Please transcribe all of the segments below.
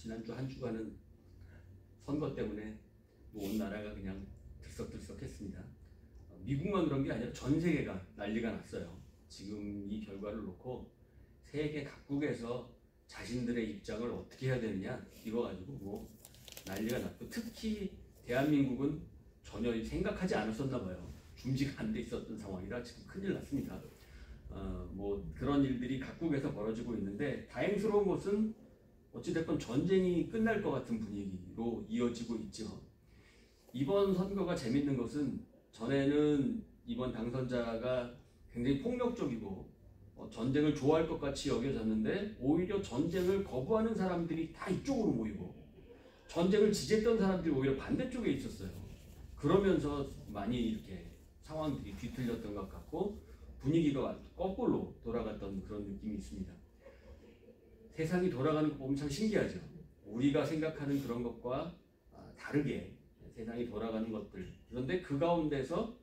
지난주 한 주간은 선거 때문에 온 나라가 그냥 들썩들썩했습니다. 미국만 그런 게 아니라 전 세계가 난리가 났어요. 지금 이 결과를 놓고 세계 각국에서 자신들의 입장을 어떻게 해야 되느냐 이거 가지고 뭐 난리가 났고, 특히 대한민국은 전혀 생각하지 않았었나 봐요. 준비가 안 돼 있었던 상황이라 지금 큰일 났습니다. 뭐 그런 일들이 각국에서 벌어지고 있는데, 다행스러운 것은 어찌됐건 전쟁이 끝날 것 같은 분위기로 이어지고 있죠. 이번 선거가 재밌는 것은, 전에는 이번 당선자가 굉장히 폭력적이고 전쟁을 좋아할 것 같이 여겨졌는데, 오히려 전쟁을 거부하는 사람들이 다 이쪽으로 모이고 전쟁을 지지했던 사람들이 오히려 반대쪽에 있었어요. 그러면서 많이 이렇게 상황들이 뒤틀렸던 것 같고 분위기가 거꾸로 돌아갔던 그런 느낌이 있습니다. 세상이 돌아가는 거 보면 참 신기하죠. 우리가 생각하는 그런 것과 다르게 세상이 돌아가는 것들, 그런데 그 가운데서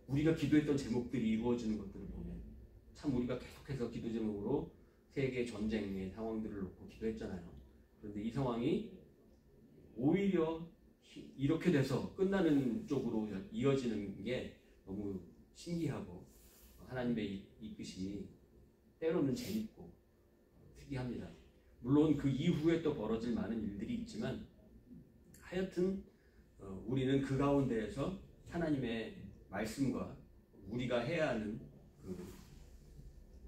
우리가 기도했던 제목들이 이루어지는 것들을 보면 참 우리가 계속해서 기도 제목으로 세계 전쟁의 상황들을 놓고 기도했잖아요. 그런데 이 상황이 오히려 이렇게 돼서 끝나는 쪽으로 이어지는 게 너무 신기하고, 하나님의 이끄심이 때로는 재밌고 특이합니다. 물론 그 이후에 또 벌어질 많은 일들이 있지만, 하여튼 우리는 그 가운데에서 하나님의 말씀과 우리가 해야 하는 그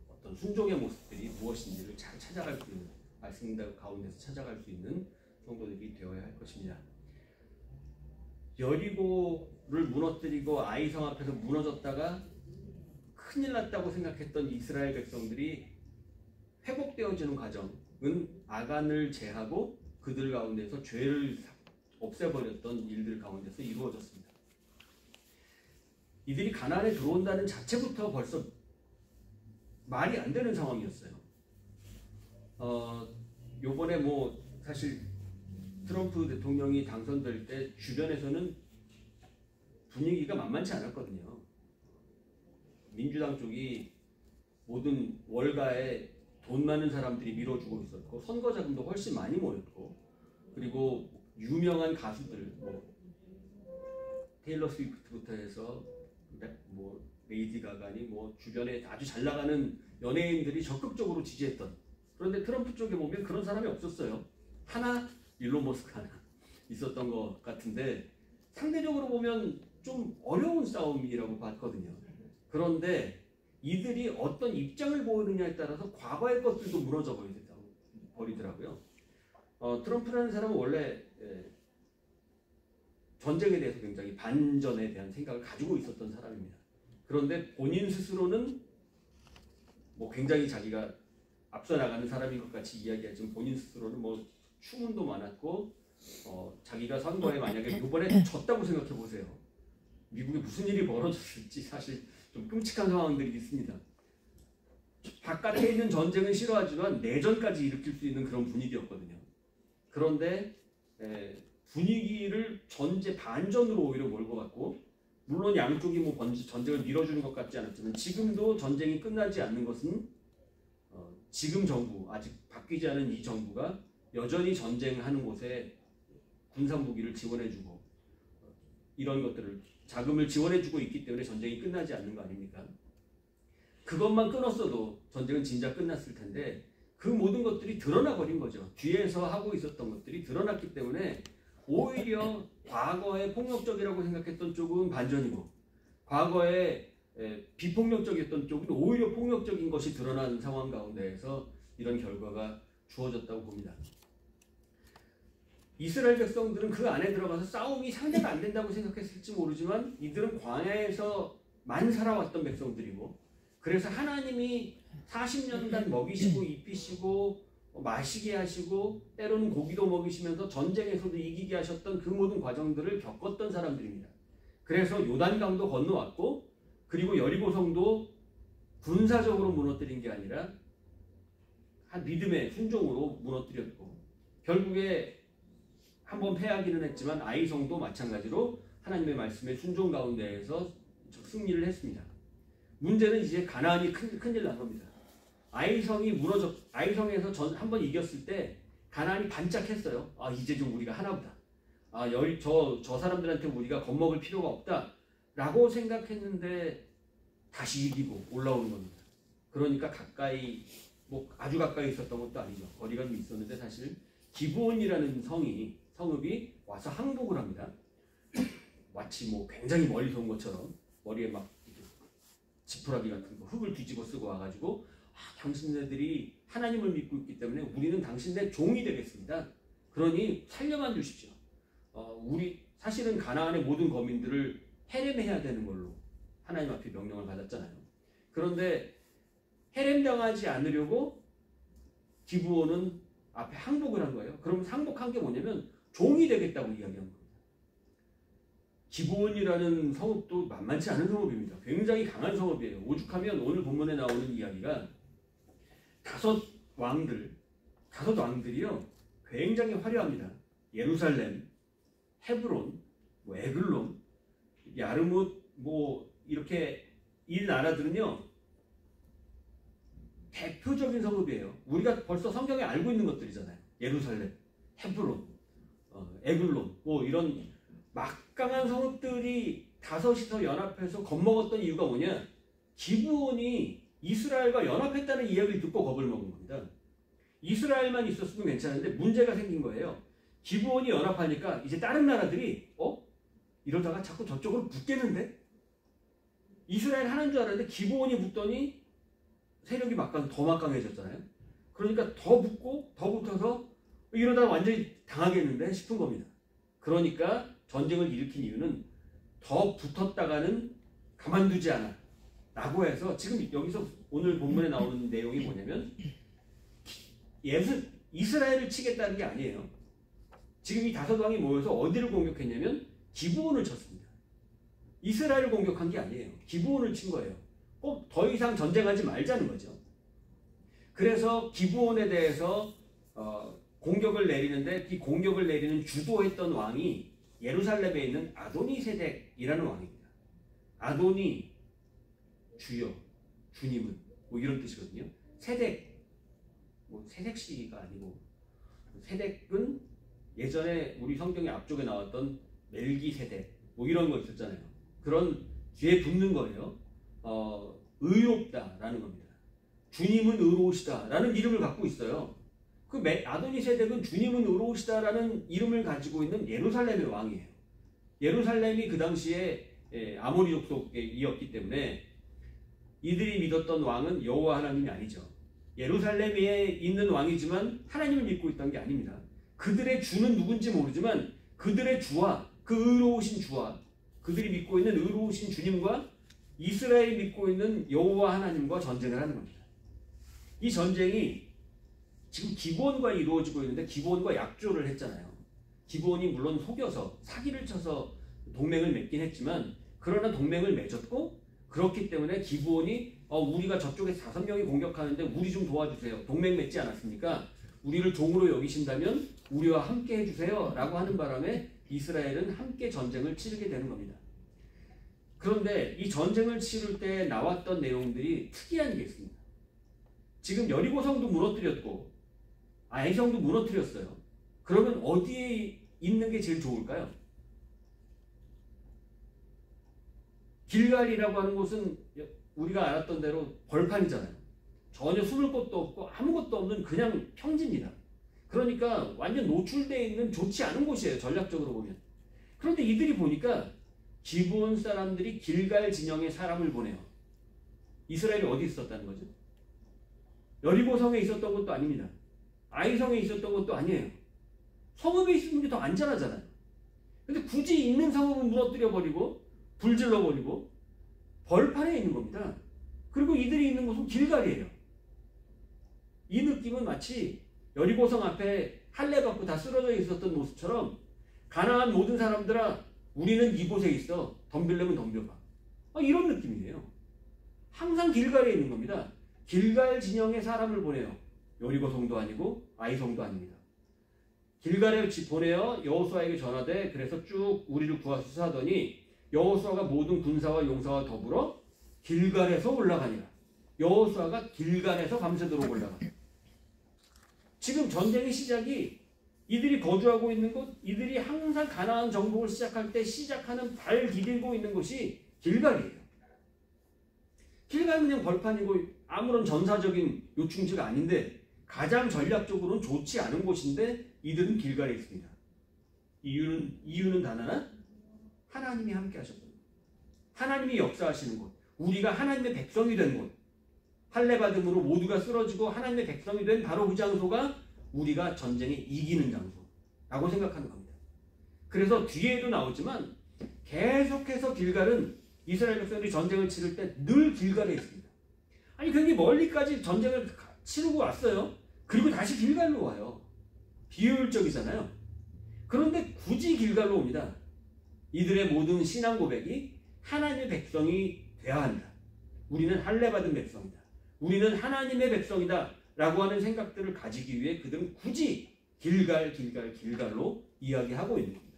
어떤 순종의 모습들이 무엇인지를 잘 찾아갈 수 있는, 말씀 가운데서 찾아갈 수 있는 성도들이 되어야 할 것입니다. 여리고를 무너뜨리고 아이성 앞에서 무너졌다가 큰일 났다고 생각했던 이스라엘 백성들이 회복되어지는 과정은 아간을 제하고 그들 가운데서 죄를 없애버렸던 일들 가운데서 이루어졌습니다. 이들이 가나안에 들어온다는 자체부터 벌써 말이 안 되는 상황이었어요. 요번에 뭐 사실 트럼프 대통령이 당선될 때 주변에서는 분위기가 만만치 않았거든요. 민주당 쪽이 모든 월가에 돈 많은 사람들이 밀어주고 있었고, 선거 자금도 훨씬 많이 모였고, 그리고 유명한 가수들, 뭐 테일러 스위프트부터 해서 뭐 레이디 가가니 뭐 주변에 아주 잘 나가는 연예인들이 적극적으로 지지했던, 그런데 트럼프 쪽에 보면 그런 사람이 없었어요. 하나 일론 머스크 하나 있었던 것 같은데, 상대적으로 보면 좀 어려운 싸움이라고 봤거든요. 그런데 이들이 어떤 입장을 보이느냐에 따라서 과거의 것들도 무너져 버리더라고요. 트럼프라는 사람은 원래 전쟁에 대해서 굉장히 반전에 대한 생각을 가지고 있었던 사람입니다. 그런데 본인 스스로는 뭐 굉장히 자기가 앞서 나가는 사람인 것 같이 이야기하지만, 본인 스스로는 뭐 추문도 많았고, 자기가 선거에 만약에 이번에 졌다고 생각해 보세요. 미국에 무슨 일이 벌어졌을지 사실 좀 끔찍한 상황들이 있습니다. 바깥에 있는 전쟁은 싫어하지만 내전까지 일으킬 수 있는 그런 분위기였거든요. 그런데 분위기를 전제 반전으로 오히려 몰고 갔고, 물론 양쪽이 뭐 전쟁을 밀어주는 것 같지 않았지만, 지금도 전쟁이 끝나지 않는 것은 지금 정부, 아직 바뀌지 않은 이 정부가 여전히 전쟁하는 곳에 군사무기를 지원해주고 이런 것들을 자금을 지원해주고 있기 때문에 전쟁이 끝나지 않는 거 아닙니까? 그것만 끊었어도 전쟁은 진작 끝났을 텐데, 그 모든 것들이 드러나 버린 거죠. 뒤에서 하고 있었던 것들이 드러났기 때문에 오히려 과거에 폭력적이라고 생각했던 쪽은 반전이고, 과거에 비폭력적이었던 쪽은 오히려 폭력적인 것이 드러난 상황 가운데에서 이런 결과가 주어졌다고 봅니다. 이스라엘 백성들은 그 안에 들어가서 싸움이 상대가 안 된다고 생각했을지 모르지만, 이들은 광야에서만 살아왔던 백성들이고, 그래서 하나님이 40년간 먹이시고 입히시고 마시게 하시고 때로는 고기도 먹이시면서 전쟁에서도 이기게 하셨던 그 모든 과정들을 겪었던 사람들입니다. 그래서 요단강도 건너왔고, 그리고 여리고성도 군사적으로 무너뜨린 게 아니라 한 믿음의 순종으로 무너뜨렸고, 결국에 한번 패하기는 했지만 아이성도 마찬가지로 하나님의 말씀의 순종 가운데에서 승리를 했습니다. 문제는 이제 가나안이 큰일 난 겁니다. 아이성에서 한번 이겼을 때 가나안이 반짝했어요. 아, 이제 좀 우리가 하나보다. 아, 저 사람들한테 우리가 겁먹을 필요가 없다 라고 생각했는데 다시 이기고 올라오는 겁니다. 그러니까 가까이, 뭐 아주 가까이 있었던 것도 아니죠. 거리가 좀 있었는데 사실 기브온이라는 성읍이 와서 항복을 합니다. 마치 뭐 굉장히 멀리서 온 것처럼 머리에 막 지푸라기 같은 거 흙을 뒤집어 쓰고 와가지고, 아, 당신네들이 하나님을 믿고 있기 때문에 우리는 당신네 종이 되겠습니다. 그러니 살려만 주십시오. 우리 사실은 가나안의 모든 거민들을 해렘해야 되는 걸로 하나님 앞에 명령을 받았잖아요. 그런데 해렘당하지 않으려고 기브온은 앞에 항복을 한 거예요. 그럼 항복한 게 뭐냐면 종이 되겠다고 이야기한 겁니다. 기브온이라는 성읍도 만만치 않은 성읍입니다. 굉장히 강한 성읍이에요. 오죽하면 오늘 본문에 나오는 이야기가 다섯 왕들이요 굉장히 화려합니다. 예루살렘, 헤브론, 뭐 에글론, 야르뭇, 뭐 이렇게 이 나라들은요 대표적인 성읍이에요. 우리가 벌써 성경에 알고 있는 것들이잖아요. 예루살렘, 헤브론, 에글론, 뭐 이런 막강한 성읍들이 다섯이서 연합해서 겁먹었던 이유가 뭐냐? 기브온이 이스라엘과 연합했다는 이야기를 듣고 겁을 먹은 겁니다. 이스라엘만 있었으면 괜찮은데 문제가 생긴 거예요. 기브온이 연합하니까 이제 다른 나라들이 이러다가 자꾸 저쪽으로 붙겠는데? 이스라엘 하나인 줄 알았는데 기브온이 붙더니 세력이 더 막강해졌잖아요. 그러니까 더 붙고 더 붙어서 이러다가 완전히 당하겠는데 싶은 겁니다. 그러니까 전쟁을 일으킨 이유는 더 붙었다가는 가만두지 않아 라고 해서, 지금 여기서 오늘 본문에 나오는 내용이 뭐냐면 이스라엘을 치겠다는 게 아니에요. 지금 이 다섯 왕이 모여서 어디를 공격했냐면 기브온을 쳤습니다. 이스라엘을 공격한 게 아니에요. 기브온을 친 거예요. 꼭 더 이상 전쟁하지 말자는 거죠. 그래서 기브온에 대해서 공격을 내리는데, 이 공격을 내리는 주도했던 왕이 예루살렘에 있는 아도니세덱이라는 왕입니다. 아도니, 주여, 주님은 뭐 이런 뜻이거든요. 세덱, 뭐 세덱씨가 아니고, 세덱은 예전에 우리 성경의 앞쪽에 나왔던 멜기세덱 뭐 이런 거 있었잖아요. 그런 뒤에 붙는 거예요. 의롭다라는 겁니다. 주님은 의로우시다라는 이름을 갖고 있어요. 그 아도니세덱은 주님은 의로우시다라는 이름을 가지고 있는 예루살렘의 왕이에요. 예루살렘이 그 당시에 아모리 족속이었기 때문에 이들이 믿었던 왕은 여호와 하나님이 아니죠. 예루살렘에 있는 왕이지만 하나님을 믿고 있던 게 아닙니다. 그들의 주는 누군지 모르지만 그들의 주와 그 의로우신 주와 그들이 믿고 있는 의로우신 주님과 이스라엘이 믿고 있는 여호와 하나님과 전쟁을 하는 겁니다. 이 전쟁이 지금 기브온과 이루어지고 있는데 기브온과 약조를 했잖아요. 기브온이 물론 속여서 사기를 쳐서 동맹을 맺긴 했지만, 그러나 동맹을 맺었고, 그렇기 때문에 기브온이 우리가 저쪽에 5명이 공격하는데 우리 좀 도와주세요. 동맹 맺지 않았습니까? 우리를 종으로 여기신다면 우리와 함께 해주세요 라고 하는 바람에 이스라엘은 함께 전쟁을 치르게 되는 겁니다. 그런데 이 전쟁을 치를 때 나왔던 내용들이 특이한 게 있습니다. 지금 여리고성도 무너뜨렸고 아이성도 무너뜨렸어요. 그러면 어디에 있는 게 제일 좋을까요? 길갈이라고 하는 곳은 우리가 알았던 대로 벌판이잖아요. 전혀 숨을 곳도 없고 아무것도 없는 그냥 평지입니다. 그러니까 완전 노출되어 있는 좋지 않은 곳이에요. 전략적으로 보면. 그런데 이들이 보니까 기브온 사람들이 길갈 진영에 사람을 보내요. 이스라엘이 어디 있었다는 거죠? 여리고성에 있었던 것도 아닙니다. 아이성에 있었던 것도 아니에요. 성읍에 있는 게 더 안전하잖아요. 근데 굳이 있는 성읍은 무너뜨려버리고 불질러버리고 벌판에 있는 겁니다. 그리고 이들이 있는 곳은 길갈이에요. 이 느낌은 마치 여리고성 앞에 할례 받고 다 쓰러져 있었던 모습처럼, 가나안 모든 사람들아 우리는 이곳에 있어, 덤빌려면 덤벼봐, 이런 느낌이에요. 항상 길갈에 있는 겁니다. 길갈 진영에 사람을 보내요. 여리고성도 아니고 아이성도 아닙니다. 길갈에 보내어 여호수아에게 전하되 그래서 쭉 우리를 구하소서 하더니 여호수아가 모든 군사와 용사와 더불어 길갈에서 올라가니라. 여호수아가 길갈에서 밤새도록 올라가요. 지금 전쟁의 시작이 이들이 거주하고 있는 곳, 이들이 항상 가나안 정복을 시작할 때 시작하는 발 디딜고 있는 곳이 길갈이에요. 길갈은 그냥 벌판이고 아무런 전사적인 요충지가 아닌데 가장 전략적으로는 좋지 않은 곳인데 이들은 길갈에 있습니다. 이유는 단 하나, 하나님이 함께 하셨던 것. 하나님이 역사하시는 곳, 우리가 하나님의 백성이 된 곳, 할례받음으로 모두가 쓰러지고 하나님의 백성이 된 바로 그 장소가 우리가 전쟁에 이기는 장소라고 생각하는 겁니다. 그래서 뒤에도 나오지만 계속해서 길갈은 이스라엘 백성들이 전쟁을 치를 때 늘 길갈에 있습니다. 아니 굉장히 멀리까지 전쟁을 치르고 왔어요. 그리고 다시 길갈로 와요. 비효율적이잖아요. 그런데 굳이 길갈로 옵니다. 이들의 모든 신앙 고백이 하나님의 백성이 되어야 한다. 우리는 할례받은 백성이다. 우리는 하나님의 백성이다. 라고 하는 생각들을 가지기 위해 그들은 굳이 길갈로 이야기하고 있는 겁니다.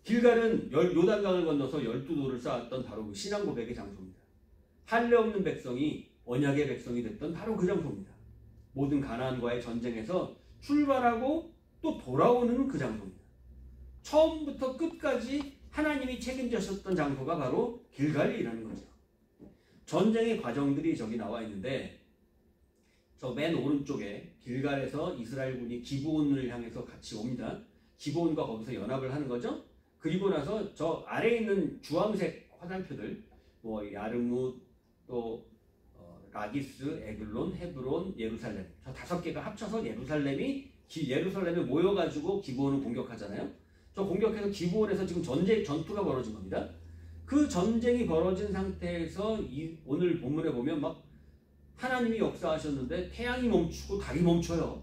길갈은 요단강을 건너서 12돌을 쌓았던 바로 그 신앙 고백의 장소입니다. 할례 없는 백성이 언약의 백성이 됐던 바로 그 장소입니다. 모든 가나안과의 전쟁에서 출발하고 또 돌아오는 그 장소입니다. 처음부터 끝까지 하나님이 책임지셨던 장소가 바로 길갈이라는 거죠. 전쟁의 과정들이 저기 나와 있는데 저 맨 오른쪽에 길갈에서 이스라엘군이 기브온을 향해서 같이 옵니다. 기브온과 거기서 연합을 하는 거죠. 그리고 나서 저 아래에 있는 주황색 화살표들 뭐 야르뭇 또 라기스, 에글론, 헤브론, 예루살렘 저 5개가 합쳐서 예루살렘에 모여가지고 기브온을 공격하잖아요. 저 공격해서 기브온에서 지금 전투가 벌어진 겁니다. 그 전쟁이 벌어진 상태에서 오늘 본문에 보면 막 하나님이 역사하셨는데 태양이 멈추고 달이 멈춰요.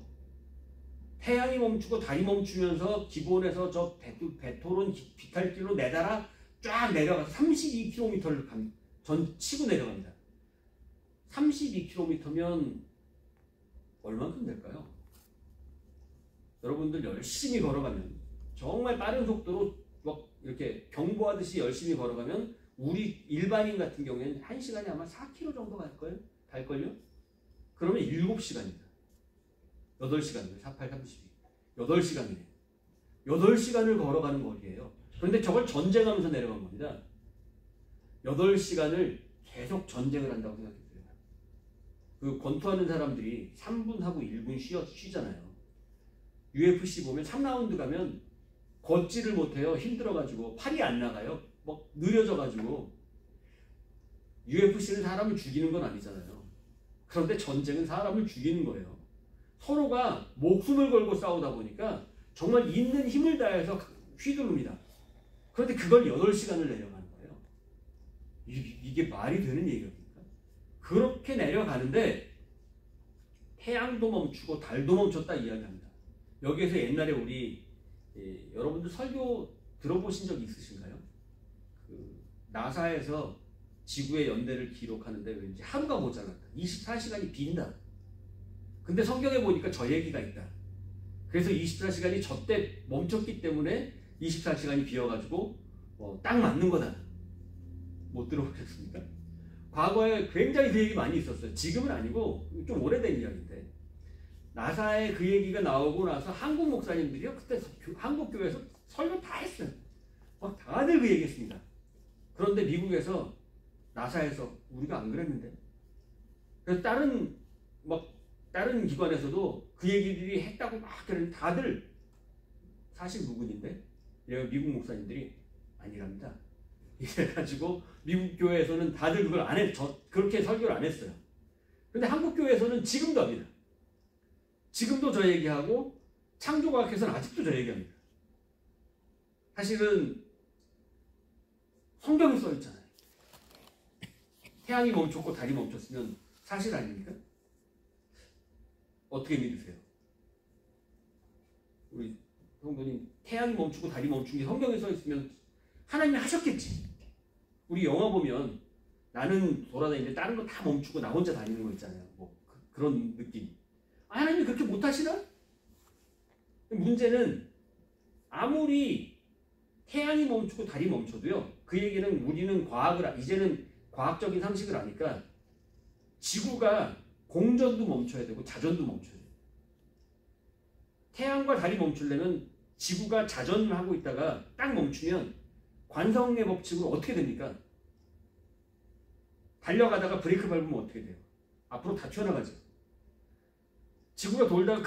태양이 멈추고 달이 멈추면서 기브온에서 저 베토론 비탈길로 내달아 쫙 내려가서 32km를 치고 내려갑니다. 32km면 얼만큼 될까요? 여러분들 열심히 걸어가면 정말 빠른 속도로 막 이렇게 경보하듯이 열심히 걸어가면 우리 일반인 같은 경우에는 1시간에 아마 4km 정도 갈걸요? 그러면 7시간입니다. 8시간이에요. 48, 32. 8시간이네요. 8시간을 걸어가는 거리예요. 그런데 저걸 전쟁하면서 내려간 겁니다. 8시간을 계속 전쟁을 한다고 생각해보세요. 그 권투하는 사람들이 3분하고 1분 쉬잖아요. UFC 보면 3라운드 가면 걷지를 못해요. 힘들어가지고 팔이 안 나가요. 막 느려져가지고. UFC는 사람을 죽이는 건 아니잖아요. 그런데 전쟁은 사람을 죽이는 거예요. 서로가 목숨을 걸고 싸우다 보니까 정말 있는 힘을 다해서 휘두릅니다. 그런데 그걸 8시간을 내려가는 거예요. 이게 말이 되는 얘기입니까? 그렇게 내려가는데 태양도 멈추고 달도 멈췄다 이야기합니다. 여기에서 옛날에 우리 여러분들 설교 들어보신 적 있으신가요? 나사에서 지구의 연대를 기록하는데 왠지 하루가 모자란다. 24시간이 빈다. 근데 성경에 보니까 저 얘기가 있다. 그래서 24시간이 저 때 멈췄기 때문에 24시간이 비어가지고 딱 맞는 거다. 못 들어보셨습니까? 과거에 굉장히 그 얘기 많이 있었어요. 지금은 아니고 좀 오래된 이야기인데 나사에 그 얘기가 나오고 나서 한국 목사님들이요 그때 한국 교회에서 설교 다 했어요. 막 다들 그 얘기했습니다. 그런데 미국에서 나사에서 우리가 안 그랬는데 그래서 다른 기관에서도 그 얘기들이 했다고 막 그랬는데 다들 사실 무근인데 미국 목사님들이 아니랍니다. 이래가지고 미국 교회에서는 다들 그걸 안 그렇게 설교를 안 했어요. 근데 한국 교회에서는 지금도 합니다. 지금도 저 얘기하고 창조과학에서는 아직도 저 얘기합니다. 사실은 성경에 써 있잖아요. 태양이 멈췄고 달이 멈췄으면 사실 아닙니까? 어떻게 믿으세요? 우리 성도님 태양이 멈추고 달이 멈춘 게 성경에 써 있으면 하나님이 하셨겠지. 우리 영화 보면 나는 돌아다니는데 다른 거 다 멈추고 나 혼자 다니는 거 있잖아요. 뭐 그런 느낌. 하나님이 그렇게 못하시나? 문제는 아무리 태양이 멈추고 달이 멈춰도요. 그 얘기는 우리는 이제는 과학적인 상식을 아니까 지구가 공전도 멈춰야 되고 자전도 멈춰야 돼요. 태양과 달이 멈추려면 지구가 자전을 하고 있다가 딱 멈추면 관성의 법칙으로 어떻게 됩니까? 달려가다가 브레이크 밟으면 어떻게 돼요? 앞으로 다 튀어나가죠. 지구가 돌다가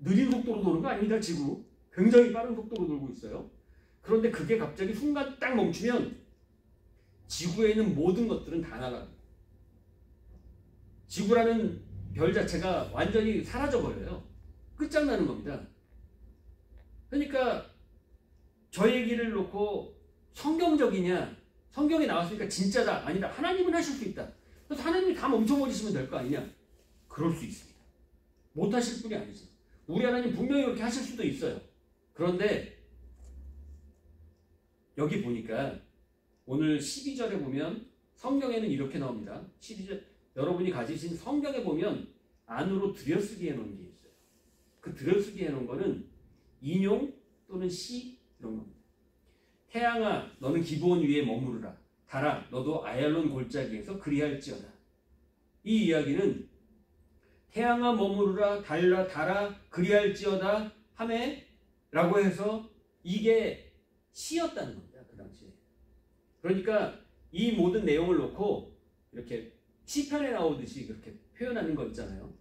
느린 속도로 도는 거 아닙니다. 지구 굉장히 빠른 속도로 돌고 있어요. 그런데 그게 갑자기 순간 딱 멈추면 지구에 있는 모든 것들은 다 날아갑니다. 지구라는 별 자체가 완전히 사라져버려요. 끝장나는 겁니다. 그러니까 저 얘기를 놓고 성경적이냐, 성경에 나왔으니까 진짜다, 아니다. 하나님은 하실 수 있다. 그래서 하나님이 다 멈춰버리시면 될 거 아니냐? 그럴 수 있습니다. 못하실 분이 아니죠. 우리 하나님 분명히 이렇게 하실 수도 있어요. 그런데 여기 보니까 오늘 12절에 보면 성경에는 이렇게 나옵니다. 12절 여러분이 가지신 성경에 보면 안으로 들여쓰기 해놓은 게 있어요. 그 들여쓰기 해놓은 거는 인용 또는 시 이런 겁니다. 태양아 너는 기브온 위에 머무르라. 달아 너도 아얄론 골짜기에서 그리할지어다. 이 이야기는 태양아 머무르라 달아 그리할지어다 하매 라고 해서 이게 시였다는 겁니다. 그 당시에. 그러니까 이 모든 내용을 놓고 이렇게 시편에 나오듯이 그렇게 표현하는 거 있잖아요.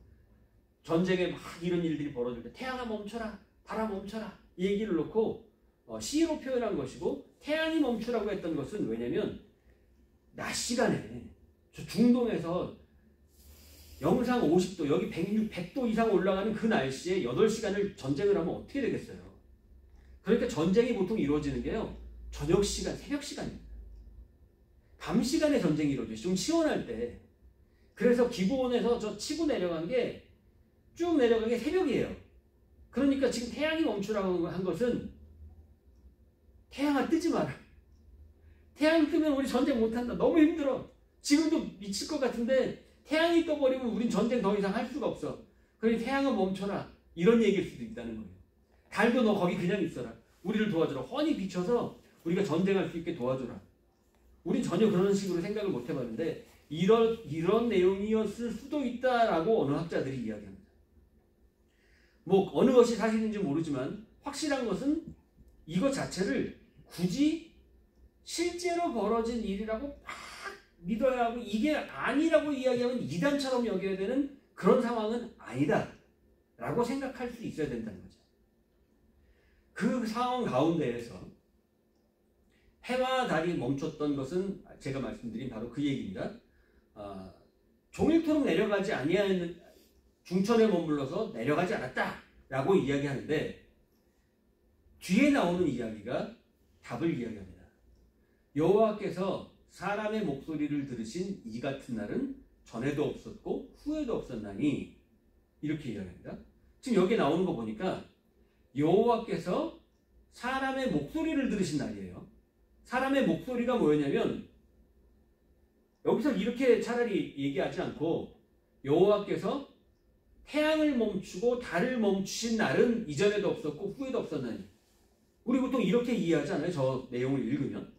전쟁에 막 이런 일들이 벌어질 때 태양아 멈춰라, 달아 멈춰라 이 얘기를 놓고 시로 표현한 것이고, 태양이 멈추라고 했던 것은 왜냐면 낮 시간에 저 중동에서 영상 50도 여기 100도 이상 올라가는 그 날씨에 8시간을 전쟁을 하면 어떻게 되겠어요. 그러니까 전쟁이 보통 이루어지는 게요 저녁 시간, 새벽 시간입니다. 밤 시간에 전쟁이 이루어져요. 좀 시원할 때. 그래서 기브온에서 저 치고 내려간 게 쭉 내려간 게 새벽이에요. 그러니까 지금 태양이 멈추라고 한 것은 태양아 뜨지 마라. 태양이 뜨면 우리 전쟁 못한다. 너무 힘들어. 지금도 미칠 것 같은데 태양이 떠버리면 우린 전쟁 더 이상 할 수가 없어. 그러니 태양아 멈춰라. 이런 얘기일 수도 있다는 거예요. 달도 너 거기 그냥 있어라. 우리를 도와주라. 훤히 비춰서 우리가 전쟁할 수 있게 도와주라. 우린 전혀 그런 식으로 생각을 못 해봤는데 이런 내용이었을 수도 있다라고 어느 학자들이 이야기합니다. 뭐 어느 것이 사실인지 모르지만 확실한 것은 이것 자체를 굳이 실제로 벌어진 일이라고 막 믿어야 하고 이게 아니라고 이야기하면 이단처럼 여겨야 되는 그런 상황은 아니다 라고 생각할 수 있어야 된다는 거죠. 그 상황 가운데에서 해와 달이 멈췄던 것은 제가 말씀드린 바로 그 얘기입니다. 종일토록 내려가지 아니하는 중천에 머물러서 내려가지 않았다 라고 이야기하는데, 뒤에 나오는 이야기가 답을 이야기합니다. 여호와께서 사람의 목소리를 들으신 이 같은 날은 전에도 없었고 후에도 없었나니 이렇게 이야기합니다. 지금 여기 나오는 거 보니까 여호와께서 사람의 목소리를 들으신 날이에요. 사람의 목소리가 뭐였냐면 여기서 이렇게 차라리 얘기하지 않고 여호와께서 태양을 멈추고 달을 멈추신 날은 이전에도 없었고 후에도 없었나니. 우리 보통 이렇게 이해하지 않아요? 저 내용을 읽으면.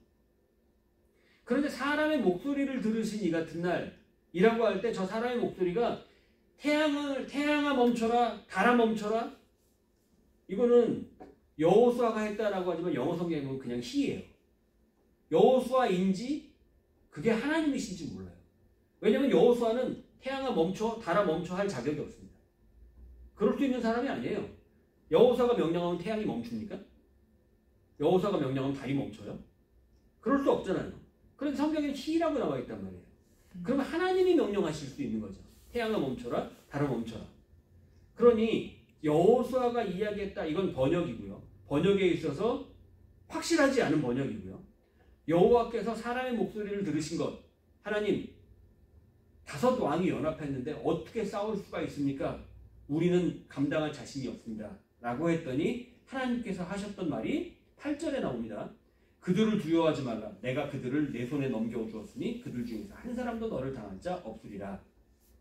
그런데 사람의 목소리를 들으신 이 같은 날이라고 할 때 저 사람의 목소리가 태양아 멈춰라, 달아 멈춰라. 이거는 여호수아가 했다라고 하지만 영어 성경에 보면 그냥 히예요. 여호수아인지 그게 하나님이신지 몰라요. 왜냐하면 여호수아는 태양아 멈춰, 달아 멈춰 할 자격이 없습니다. 그럴 수 있는 사람이 아니에요. 여호수아가 명령하면 태양이 멈춥니까? 여호수아가 명령하면 달이 멈춰요? 그럴 수 없잖아요. 그런데 성경에 히라고 나와 있단 말이에요. 그러면 하나님이 명령하실 수 있는 거죠. 태양아 멈춰라, 달아 멈춰라. 그러니 여호수아가 이야기했다. 이건 번역이고요. 번역에 있어서 확실하지 않은 번역이고요. 여호와께서 사람의 목소리를 들으신 것. 하나님, 5 왕이 연합했는데 어떻게 싸울 수가 있습니까? 우리는 감당할 자신이 없습니다. 라고 했더니 하나님께서 하셨던 말이 8절에 나옵니다. 그들을 두려워하지 말라. 내가 그들을 내 손에 넘겨주었으니 그들 중에서 한 사람도 너를 당한 자 없으리라.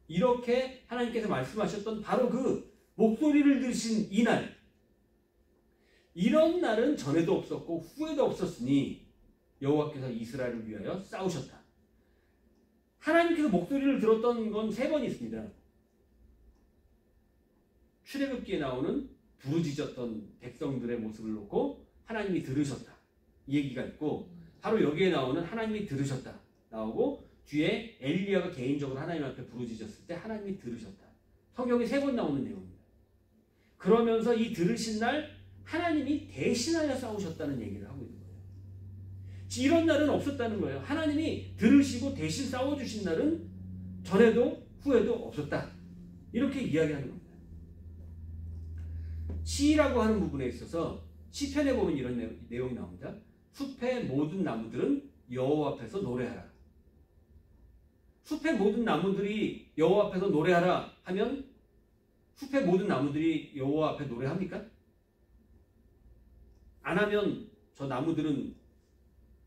이렇게 하나님께서 말씀하셨던 바로 그 목소리를 들으신 이 날. 이런 날은 전에도 없었고 후에도 없었으니 여호와께서 이스라엘을 위하여 싸우셨다. 하나님께서 목소리를 들었던 건 3번 있습니다. 출애굽기에 나오는 부르짖었던 백성들의 모습을 놓고 하나님이 들으셨다 이 얘기가 있고, 바로 여기에 나오는 하나님이 들으셨다 나오고, 뒤에 엘리야가 개인적으로 하나님 앞에 부르짖었을 때 하나님이 들으셨다. 성경에 3번 나오는 내용입니다. 그러면서 이 들으신 날 하나님이 대신하여 싸우셨다는 얘기를 하고 있는 거예요. 이런 날은 없었다는 거예요. 하나님이 들으시고 대신 싸워주신 날은 전에도 후에도 없었다. 이렇게 이야기하는 겁니다. 시라고 하는 부분에 있어서 시편에 보면 이런 내용이 나옵니다. 숲의 모든 나무들은 여호와 앞에서 노래하라. 숲의 모든 나무들이 여호와 앞에서 노래하라 하면 숲의 모든 나무들이 여호와 앞에 노래합니까? 안 하면 저 나무들은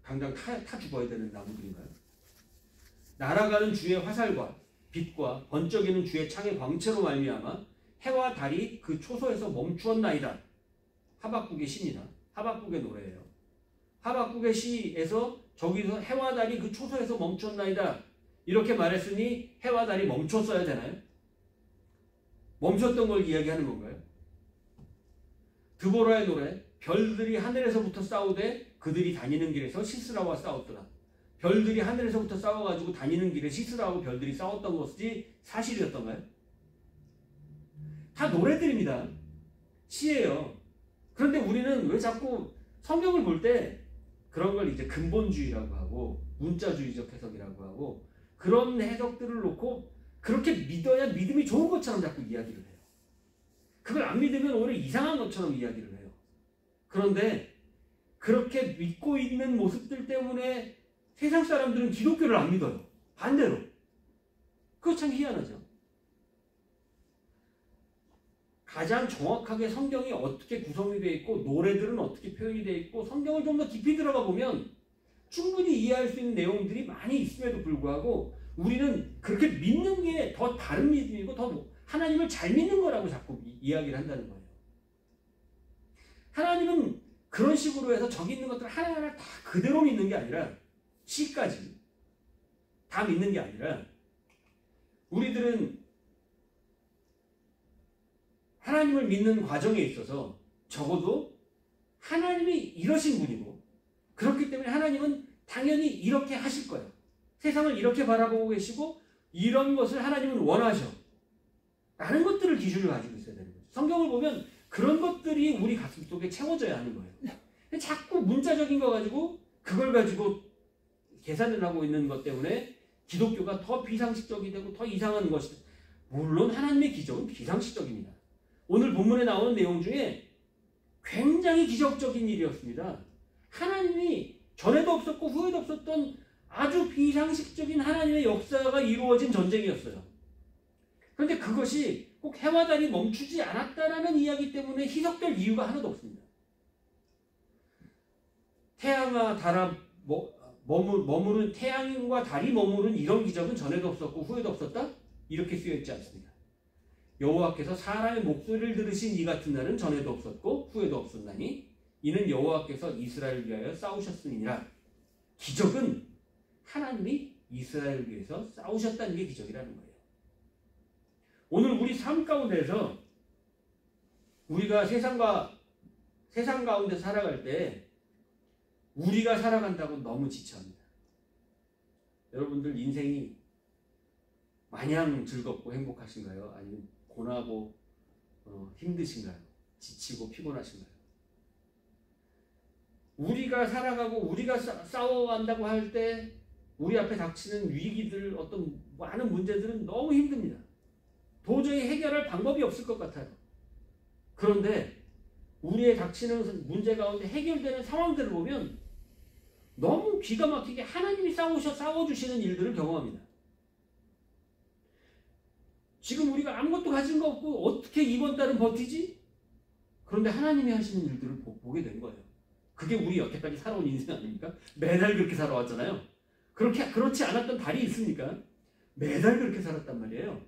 당장 타 죽어야 되는 나무들인가요? 날아가는 주의 화살과 빛과 번쩍이는 주의 창의 광채로 말미암아 해와 달이 그 초소에서 멈추었나이다. 하박국의 시입니다. 하박국의 노래예요. 하박국의 시에서 저기서 해와 달이 그 초소에서 멈추었나이다. 이렇게 말했으니 해와 달이 멈췄어야 되나요? 멈췄던 걸 이야기하는 건가요? 드보라의 노래, 별들이 하늘에서부터 싸우되 그들이 다니는 길에서 시스라와 싸웠더라. 별들이 하늘에서부터 싸워가지고 다니는 길에 시스라하고 별들이 싸웠던 것이 사실이었던가요? 다 노래들입니다. 시예요. 그런데 우리는 왜 자꾸 성경을 볼 때 그런 걸 이제 근본주의라고 하고 문자주의적 해석이라고 하고 그런 해석들을 놓고 그렇게 믿어야 믿음이 좋은 것처럼 자꾸 이야기를 해요. 그걸 안 믿으면 오히려 이상한 것처럼 이야기를 해요. 그런데 그렇게 믿고 있는 모습들 때문에 세상 사람들은 기독교를 안 믿어요. 반대로. 그거 참 희한하죠. 가장 정확하게 성경이 어떻게 구성이 되어 있고 노래들은 어떻게 표현이 되어 있고 성경을 좀 더 깊이 들어가 보면 충분히 이해할 수 있는 내용들이 많이 있음에도 불구하고 우리는 그렇게 믿는 게 더 다른 믿음이고 더 하나님을 잘 믿는 거라고 자꾸 이야기를 한다는 거예요. 하나님은 그런 식으로 해서 저기 있는 것들을 하나하나 다 그대로 믿는 게 아니라 시까지 다 믿는 게 아니라 우리들은 하나님을 믿는 과정에 있어서 적어도 하나님이 이러신 분이고 그렇기 때문에 하나님은 당연히 이렇게 하실 거예요. 세상을 이렇게 바라보고 계시고 이런 것을 하나님은 원하셔. 라는 것들을 기준을 가지고 있어야 되는 거죠. 성경을 보면 그런 것들이 우리 가슴 속에 채워져야 하는 거예요. 자꾸 문자적인 거 가지고 그걸 가지고 계산을 하고 있는 것 때문에 기독교가 더 비상식적이 되고 더 이상한 것이 물론 하나님의 기적은 비상식적입니다. 오늘 본문에 나오는 내용 중에 굉장히 기적적인 일이었습니다. 하나님이 전에도 없었고 후에도 없었던 아주 비상식적인 하나님의 역사가 이루어진 전쟁이었어요. 그런데 그것이 꼭 해와 달이 멈추지 않았다라는 이야기 때문에 희석될 이유가 하나도 없습니다. 태양과 달아 머무른 태양과 달이 머무른 이런 기적은 전에도 없었고 후에도 없었다? 이렇게 쓰여있지 않습니다. 여호와께서 사람의 목소리를 들으신 이 같은 날은 전에도 없었고 후에도 없었나니 이는 여호와께서 이스라엘을 위하여 싸우셨음이니라. 기적은 하나님이 이스라엘을 위해서 싸우셨다는 게 기적이라는 거예요. 오늘 우리 삶 가운데서 우리가 세상 가운데 살아갈 때 우리가 살아간다고 너무 지쳐합니다. 여러분들 인생이 마냥 즐겁고 행복하신가요? 아니면 고나고 힘드신가요? 지치고 피곤하신가요? 우리가 살아가고 우리가 싸워간다고 할 때 우리 앞에 닥치는 위기들 어떤 많은 문제들은 너무 힘듭니다. 도저히 해결할 방법이 없을 것 같아요. 그런데 우리의 닥치는 문제 가운데 해결되는 상황들을 보면 너무 기가 막히게 하나님이 싸워주시는 일들을 경험합니다. 지금 우리가 아무것도 가진 거 없고 어떻게 이번 달은 버티지? 그런데 하나님이 하시는 일들을 보게 된 거예요. 그게 우리 여태까지 살아온 인생 아닙니까? 매달 그렇게 살아왔잖아요. 그렇지 않았던 달이 있습니까? 매달 그렇게 살았단 말이에요.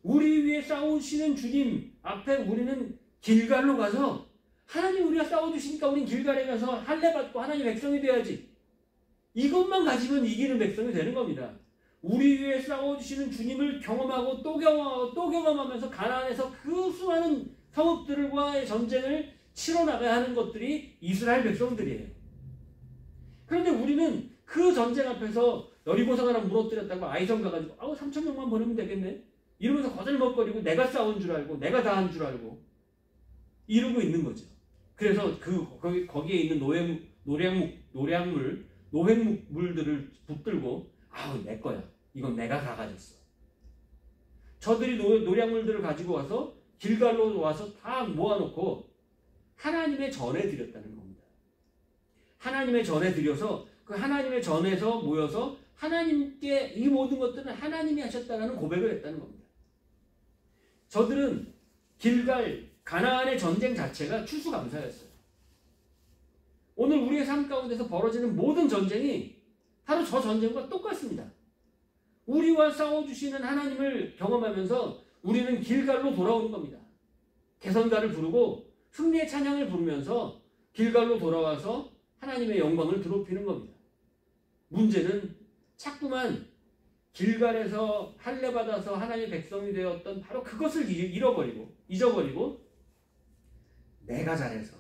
우리 위해 싸우시는 주님 앞에 우리는 길갈로 가서 하나님 우리가 싸워주시니까 우린 길갈에 가서 할례 받고 하나님 백성이 돼야지. 이것만 가지면 이기는 백성이 되는 겁니다. 우리 위해 싸워주시는 주님을 경험하고 또 경험하고 또 경험하면서 가나안에서 그 수많은 성읍들과의 전쟁을 치러나가야 하는 것들이 이스라엘 백성들이에요. 그런데 우리는 그 전쟁 앞에서 여리고성 하나 무너뜨렸다고 아이성 가가지고 3,000명만 보내면 되겠네 이러면서 거들먹거리고 내가 싸운 줄 알고 내가 다 한 줄 알고 이러고 있는 거죠. 그래서 거기에 있는 노획물들을 붙들고 내 거야. 이건 내가 다 가졌어. 저들이 노략물들을 가지고 와서 길갈로 와서 다 모아놓고 하나님의 전에 드렸다는 겁니다. 하나님의 전에 드려서 그 하나님의 전에서 모여서 하나님께 이 모든 것들은 하나님이 하셨다는 고백을 했다는 겁니다. 저들은 길갈 가나안의 전쟁 자체가 추수감사였어요. 오늘 우리의 삶 가운데서 벌어지는 모든 전쟁이 바로 저 전쟁과 똑같습니다. 우리와 싸워주시는 하나님을 경험하면서 우리는 길갈로 돌아오는 겁니다. 개선가를 부르고 승리의 찬양을 부르면서 길갈로 돌아와서 하나님의 영광을 드높이는 겁니다. 문제는 자꾸만 길갈에서 할례받아서 하나님의 백성이 되었던 바로 그것을 잊어버리고 내가 잘해서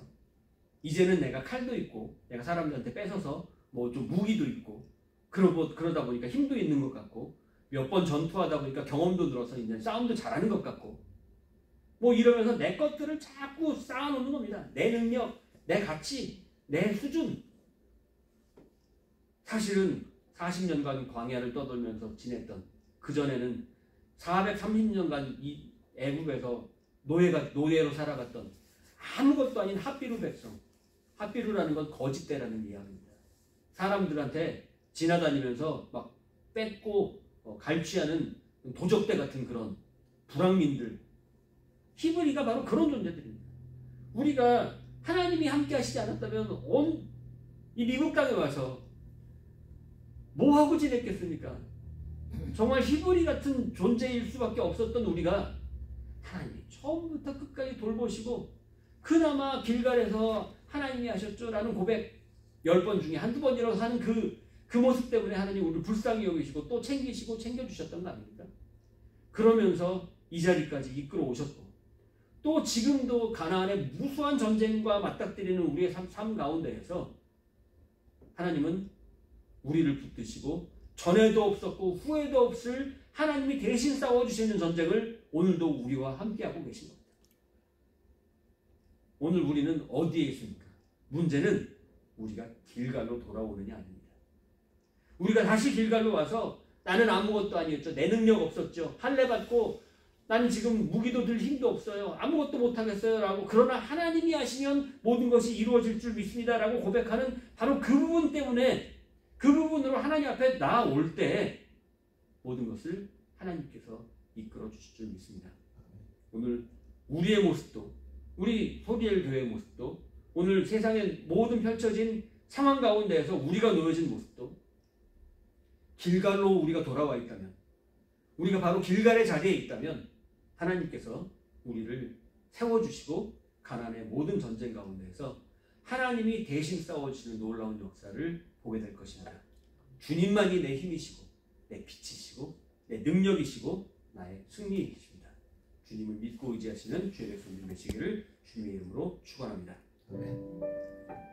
이제는 내가 칼도 있고 내가 사람들한테 뺏어서 뭐 좀 무기도 있고 그러다 보니까 힘도 있는 것 같고 몇 번 전투하다 보니까 경험도 늘어서 이제 싸움도 잘하는 것 같고 뭐 이러면서 내 것들을 자꾸 쌓아놓는 겁니다. 내 능력, 내 가치, 내 수준. 사실은 40년간 광야를 떠돌면서 지냈던 그전에는 430년간 이 애굽에서 노예로 살아갔던 아무것도 아닌 핫비루 백성. 핫비루라는 건 거짓대라는 이야기입니다. 사람들한테 지나다니면서 막 뺏고 갈취하는 도적대 같은 그런 불황민들. 히브리가 바로 그런 존재들입니다. 우리가 하나님이 함께 하시지 않았다면 온 이 미국 땅에 와서 뭐 하고 지냈겠습니까? 정말 히브리 같은 존재일 수밖에 없었던 우리가 하나님이 처음부터 끝까지 돌보시고 그나마 길갈에서 하나님이 하셨죠라는 고백 10번 중에 한두 번이라도 하는 그 모습 때문에 하나님 우리를 불쌍히 여기시고 또 챙기시고 챙겨주셨던 거 아닙니까? 그러면서 이 자리까지 이끌어 오셨고 또 지금도 가나안의 무수한 전쟁과 맞닥뜨리는 우리의 삶 가운데에서 하나님은 우리를 붙드시고 전에도 없었고 후에도 없을 하나님이 대신 싸워주시는 전쟁을 오늘도 우리와 함께하고 계신 겁니다. 오늘 우리는 어디에 있습니까? 문제는 우리가 길갈로 돌아오느냐 아닙니다. 우리가 다시 길갈로 와서 나는 아무것도 아니었죠. 내 능력 없었죠. 할례받고 나는 지금 무기도 들 힘도 없어요. 아무것도 못하겠어요. 라고 그러나 하나님이 하시면 모든 것이 이루어질 줄 믿습니다. 라고 고백하는 바로 그 부분 때문에 그 부분으로 하나님 앞에 나올 때 모든 것을 하나님께서 이끌어 주실 줄 믿습니다. 오늘 우리의 모습도 우리 소리엘 교회의 모습도 오늘 세상에 모든 펼쳐진 상황 가운데에서 우리가 놓여진 모습도 길갈로 우리가 돌아와 있다면 우리가 바로 길갈의 자리에 있다면 하나님께서 우리를 세워주시고 가나안의 모든 전쟁 가운데에서 하나님이 대신 싸워주시는 놀라운 역사를 보게 될 것입니다. 주님만이 내 힘이시고 내 빛이시고 내 능력이시고 나의 승리이십니다. 주님을 믿고 의지하시는 주의 백성들 되시기를 주님의 이름으로 축원합니다. 아멘.